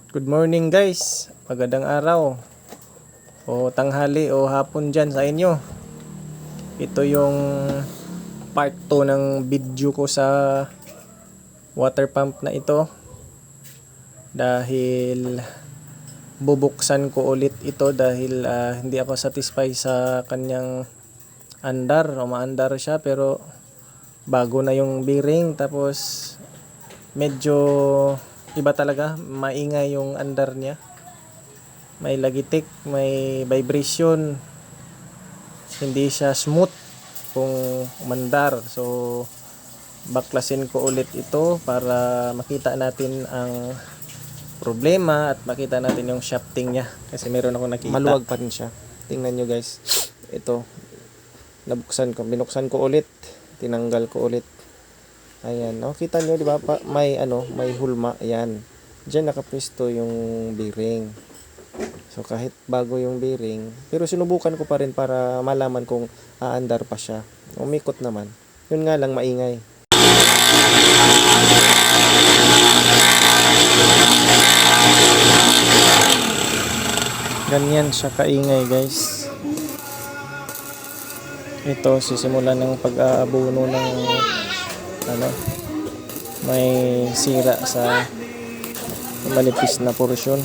Good morning guys, magandang araw o tanghali o hapon dyan sa inyo. Ito yung part 2 ng video ko sa water pump na ito. Dahil bubuksan ko ulit ito dahil hindi ako satisfied sa kanyang andar. Umaandar siya pero bago na yung bearing, tapos medyo iba talaga, maingay yung andar niya. May lagitik, may vibration. Hindi siya smooth kung umandar. So baklasin ko ulit ito para makita natin ang problema at makita natin yung shafting niya. Kasi meron ako nakita. Maluwag pa rin siya. Tingnan nyo guys. Ito. Binuksan ko ulit. Tinanggal ko ulit. Ayan, no? Kita nyo, di ba? May hulma. Ayan. Diyan nakapwesto yung bearing. So, kahit bago yung bearing, pero sinubukan ko pa rin para malaman kung aandar pa siya. Umikot naman. Yun nga lang, maingay. Ganyan siya kaingay, guys. Ito, sisimulan ng pag-aabuno ng may sira sa manipis na porsyon,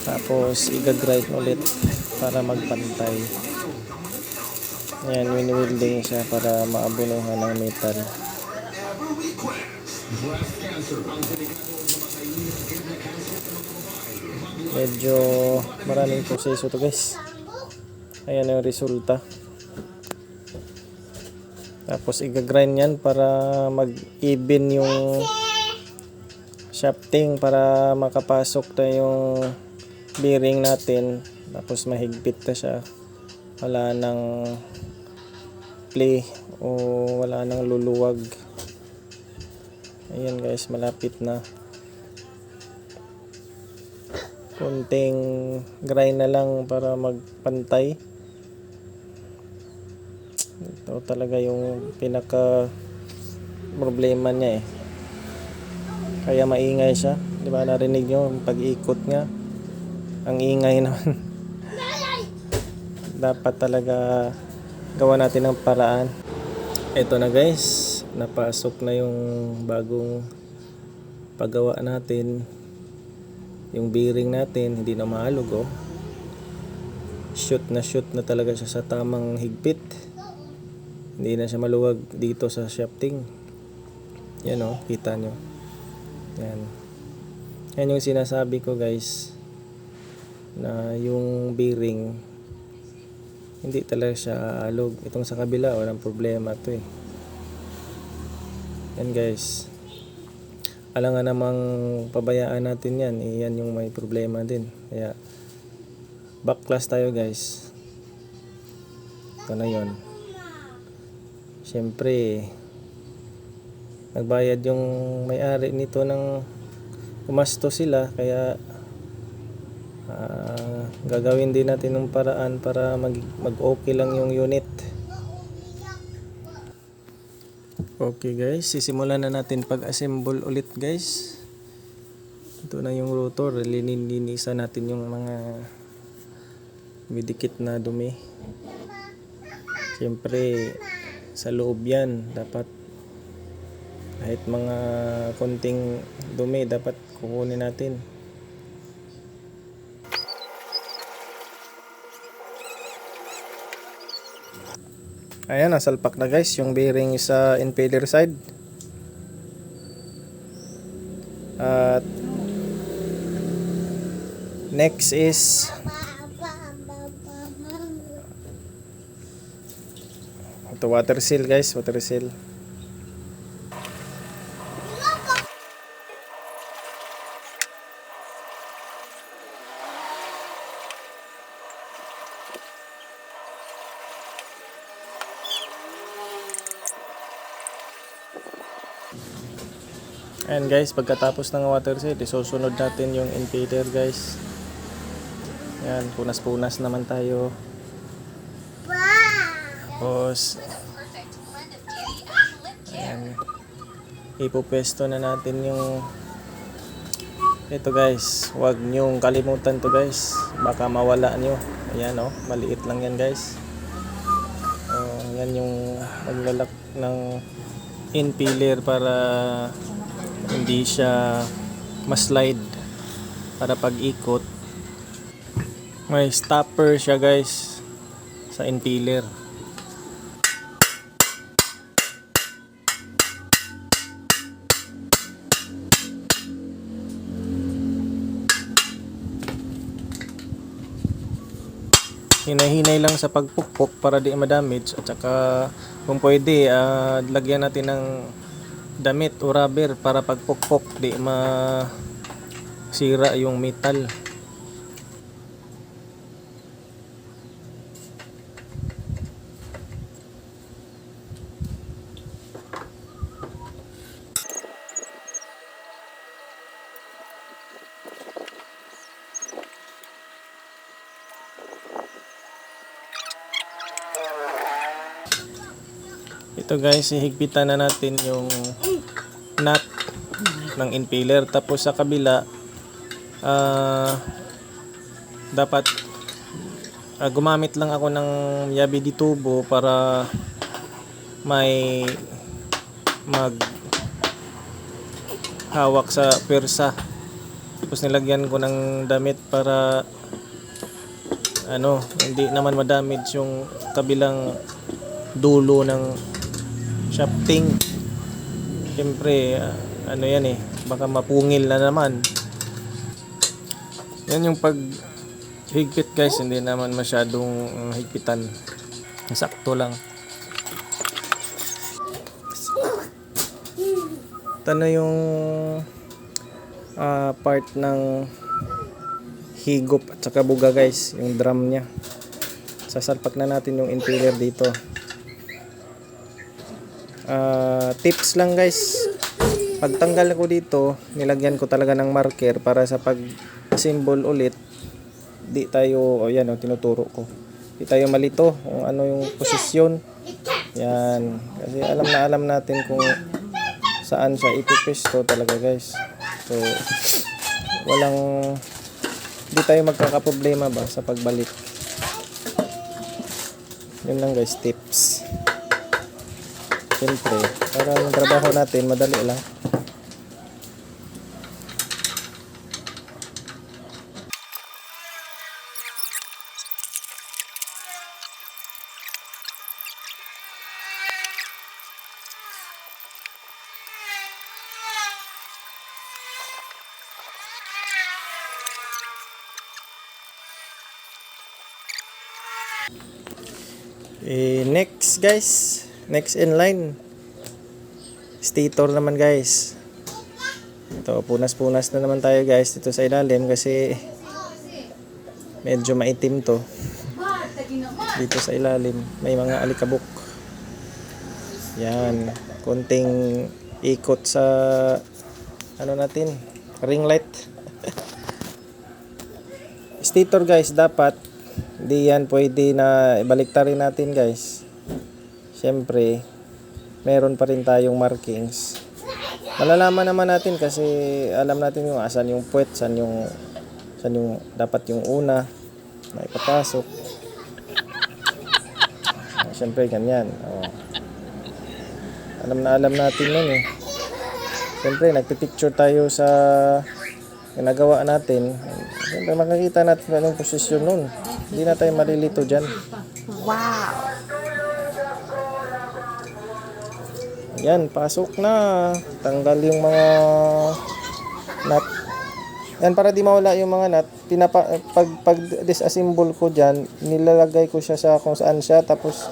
tapos i-grind ulit para magpantay. Ayan, wini-welding siya para maabunuhan ng metal. Medyo maraming proseso to guys. Ayan yung resulta. Tapos i-grind yan para mag-even yung shafting, para makapasok na yung bearing natin. Tapos mahigpit na siya. Wala nang play o wala nang luluwag. Ayan guys, malapit na. Kunting grind na lang para magpantay. Ito talaga yung pinaka problema niya eh. Kaya maingay siya. Di ba narinig nyo yung pag-ikot nga? Ang ingay naman. Dapat talaga gawa natin ng paraan. Ito na guys. Napasok na yung bagong paggawa natin. Yung bearing natin hindi na maalog oh. Shoot na talaga siya sa tamang higpit. Hindi na siya maluwag dito sa shafting. Yan o, kita nyo. Yan. Yan yung sinasabi ko guys, na yung bearing hindi talaga siya alog. Itong sa kabila walang problema to eh. Yan guys. Alam nga namang pabayaan natin yan, yan yung may problema din. Kaya backclass tayo guys. Ito na yun. Siyempre nagbayad yung may-ari nito ng gumasto sila, kaya gagawin din natin ng paraan para mag-okay lang yung unit. Okay guys, sisimulan na natin pag-assemble ulit guys. Ito na yung rotor, linisan natin yung mga midikit na dumi. Siyempre sa loob yan, dapat kahit mga konting dumi dapat kukunin natin. Ayan, nasalpak na guys yung bearing sa impeller side. At next is ito, water seal guys, water seal. Ayan guys, pagkatapos ng water seal, isusunod natin yung impeller guys. Ayan, punas-punas naman tayo. Tapos ayan, ipupwesto na natin yung Ito guys, huwag nyong kalimutan to guys. Baka mawala nyo. Ayan oh, maliit lang yan guys. Yan yung maglalak ng impeller para hindi siya ma-slide para pag-ikot. May stopper siya guys sa impeller. Hinay-hinay lang sa pagpukpok para di ma-damage, at saka kung pwede lagyan natin ng damit o rubber para pagpukpok di masira yung metal. Ito guys, hihigpitan na natin yung nut ng impeller. Tapos sa kabila, dapat gumamit lang ako ng yabi di tubo para may mag hawak sa persa. Tapos nilagyan ko ng damit para hindi naman ma-damage yung kabilang dulo ng shafting. Siyempre yan baka mapungil na naman. Yan yung pag higpit guys, hindi naman masyadong higpitan, sakto lang. Ito yung part ng higop at saka buga guys, yung drum nya. Sasalpak na natin yung impeller dito. Tips lang guys, pagtanggal ko dito, nilagyan ko talaga ng marker para sa pag-assemble ulit di tayo, tinuturo ko, di tayo malito kung ano yung posisyon. Yan, kasi alam natin kung saan siya ipipesto talaga guys. So di tayo magkakaproblema ba sa pagbalik. Yun lang guys, tips. Siyempre, para yung trabaho natin madali lang. Next guys, next in line, stator naman guys. Ito, punas-punas na naman tayo guys dito sa ilalim kasi medyo maitim to. Dito sa ilalim may mga alikabok. Yan, konting ikot sa natin, ring light. Stator guys, dapat di yan pwede na ibaliktarin natin guys. Siyempre meron pa rin tayong markings. Malalaman naman natin kasi alam natin yung asan yung puwet, saan yung dapat yung una na ipapasok. Siyempre ganyan. Alam natin nun eh. Siyempre nagpipicture tayo sa ginagawa natin. Siyempre makikita natin anong posisyon nun. Hindi na tayo malilito dyan. Wow! Yan, pasok na. Tanggal yung mga nut. Yan, para di mawala yung mga nut, pag disassemble ko dyan, nilalagay ko siya sa kung saan siya, tapos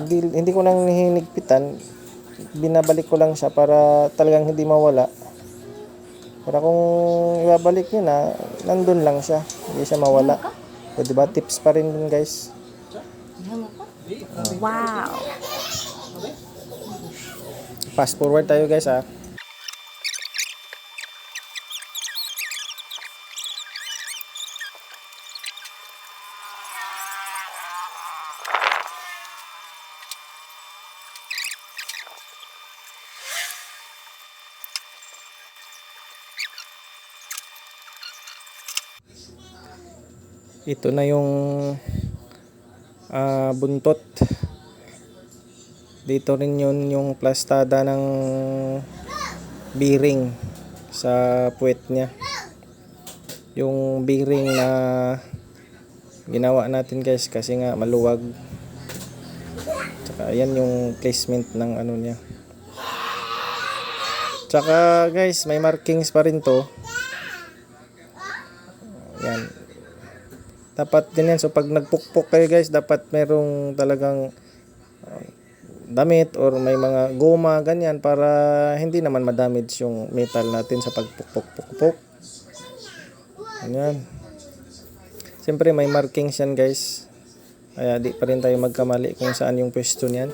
hindi ko nang hinigpitan, binabalik ko lang siya para talagang hindi mawala. Para kung ibabalik nyo na, nandun lang siya, hindi siya mawala. O diba, tips pa rin dun guys. Wow! Fast forward tayo guys ha. Ito na yung buntot. Dito rin yun yung plastada ng bearing sa puwet niya. Yung bearing na ginawa natin guys kasi nga maluwag. Tsaka ayan yung placement ng ano niya. Tsaka guys, may markings pa rin to. Yan. Dapat din yan. So pag nagpukpok kayo guys, dapat merong talagang damit or may mga goma ganyan para hindi naman ma-damage yung metal natin sa pagpukpok-pukpok. Ayan. Siyempre may markings yan guys. Kaya di pa rin tayo magkamali kung saan yung pwesto niyan.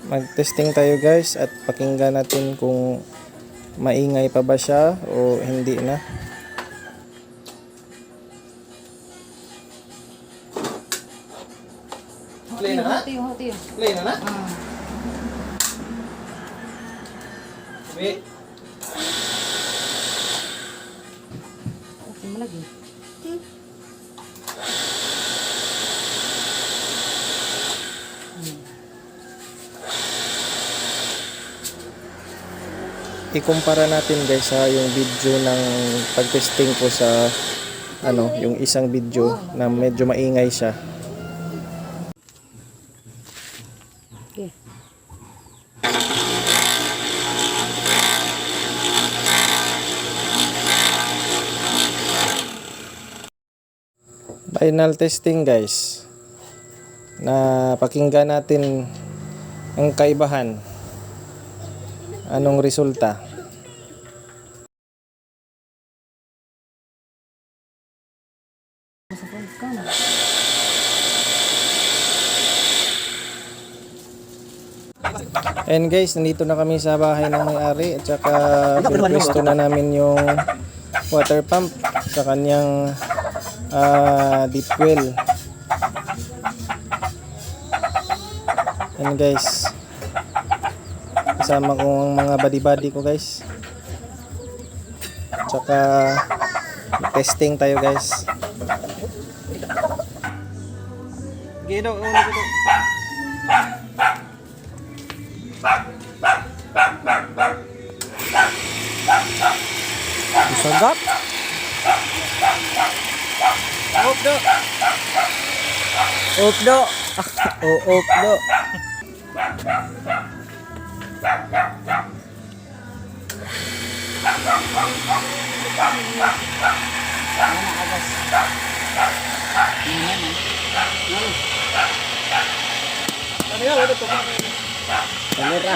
Mag-testing tayo guys at pakinggan natin kung maingay pa ba siya o hindi na. Play na na? Play na na? Wait. Okay, malagi. Ikumpara natin guys sa yung video ng pag-testing ko sa yung isang video na medyo maingay siya. Okay. Final testing guys. Na pakinggan natin ang kaibahan. Anong resulta? And guys, nandito na kami sa bahay ng may-ari at saka pinwesto na namin yung water pump sa kanyang deep well. And guys, kasama ko ang mga body-body ko guys. At saka testing tayo guys. Gido, ulo ko to. Sagap. Updo. Updo. Updo. Ano yan? Ano to? Kamera.